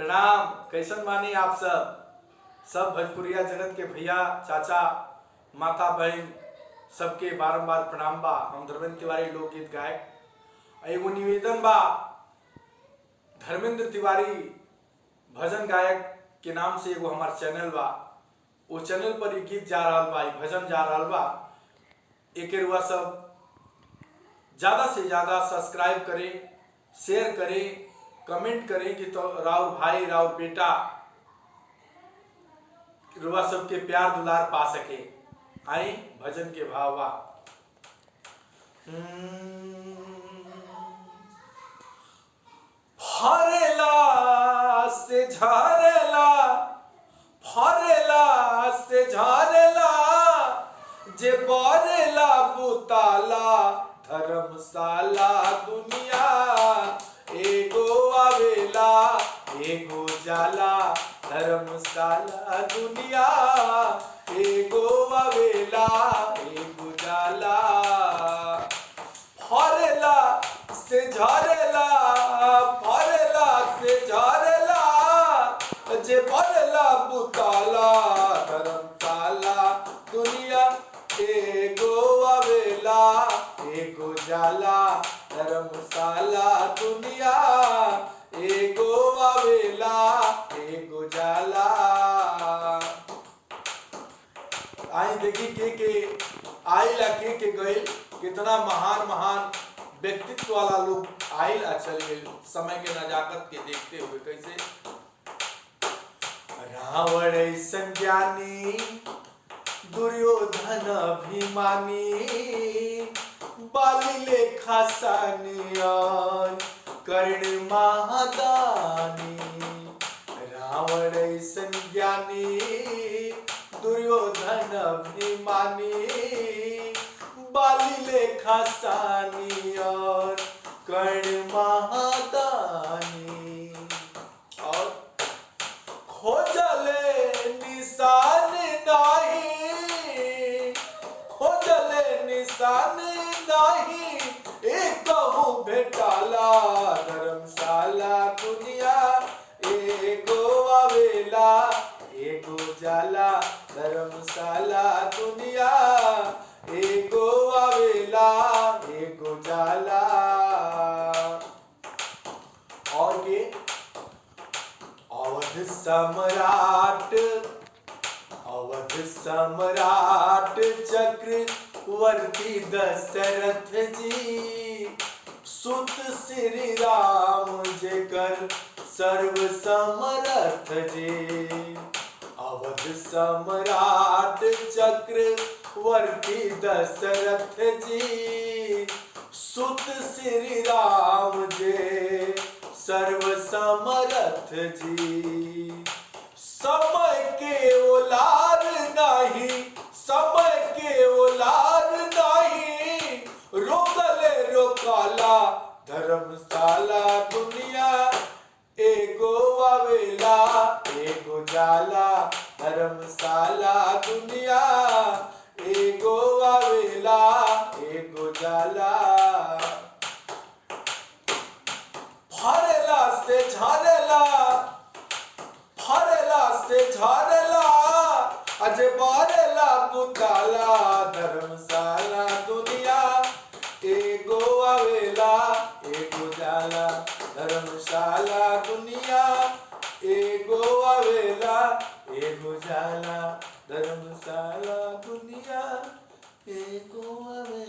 प्रणाम। कैसन मानी आप सब भोजपुरिया जगत के भैया चाचा माता बहन सबके बारंबार प्रणाम बा। हम धर्मेंद्र तिवारी लोकगीत गायक। एगो निवेदन बा, धर्मेंद्र तिवारी भजन गायक के नाम से एगो हमार चैनल बा। वो चैनल पर ये गीत जा रहा बा, भजन जा रहा बा। एक रुआ सब ज्यादा से ज्यादा सब्सक्राइब करें, शेयर करें, कमेंट करें कि तो राउर भाई राउर बेटा रुआ सबके प्यार दुलार पा सके। आई भजन के भाव बा। फरेला से झरेला, फरेला से झरेला, जे बरेला बुताला धर्मशाला दुनिया। एगो आवेला एगो जाला धर्मशाला दुनिया। एगो आवेला एगो जाला, फरेला से झरेला, फरेला से झरेला, जे बरेला बुताला धर्मशाला दुनिया। एगो आवेला एगो जाला धर्मशाला दुनिया। एगो आवेला एगो जाला। आई देखी के आइल के गइल, कितना महान महान व्यक्तित्व वाला लोग आइल आ चल गइल समय के नजाकत के देखते हुए। कैसे रावण ऐसन ज्ञानी, दुर्योधन अभिमानी, बाली लेखा सानियान कर्ण महादानी। रावण ऐसन ज्ञानी, दुर्योधन अभिमानी, बाली लेखा सानियान कर्ण महादानी। और खोजले निशान नाही, खोजले निशान नाही, एक कहूँ भेटाला धर्मशाला दुनिया। एगो आवेला एगो जाला धर्मशाला दुनिया। एगो आवेला एगो जाला। और के अवध सम्राट, अवध सम्राट चक्रवर्ती दशरथ जी, सुत श्री राम जेकर सर्व समर्थ जी। अवध सम्राट चक्रवर्ती दशरथ जी, सुत श्री राम जे सर्व समर्थ जी। समय के ओलार नाही, समय के ओलार नाही, रोकले रोकाला धर्मशाला दुनिया। एगो आवेला एगो जाला धर्मशाला दुनिया। एगो आवेला एगो जाला। फरेला से झरेला, फरेला से झरेला, अजे बरेला बुताला धर्मशाला दुनिया। एगो आवेला एगो जाला धर्मशाला दुनिया। एगो आवेला एगो जाला धर्मशाला दुनिया। एगो आवेला।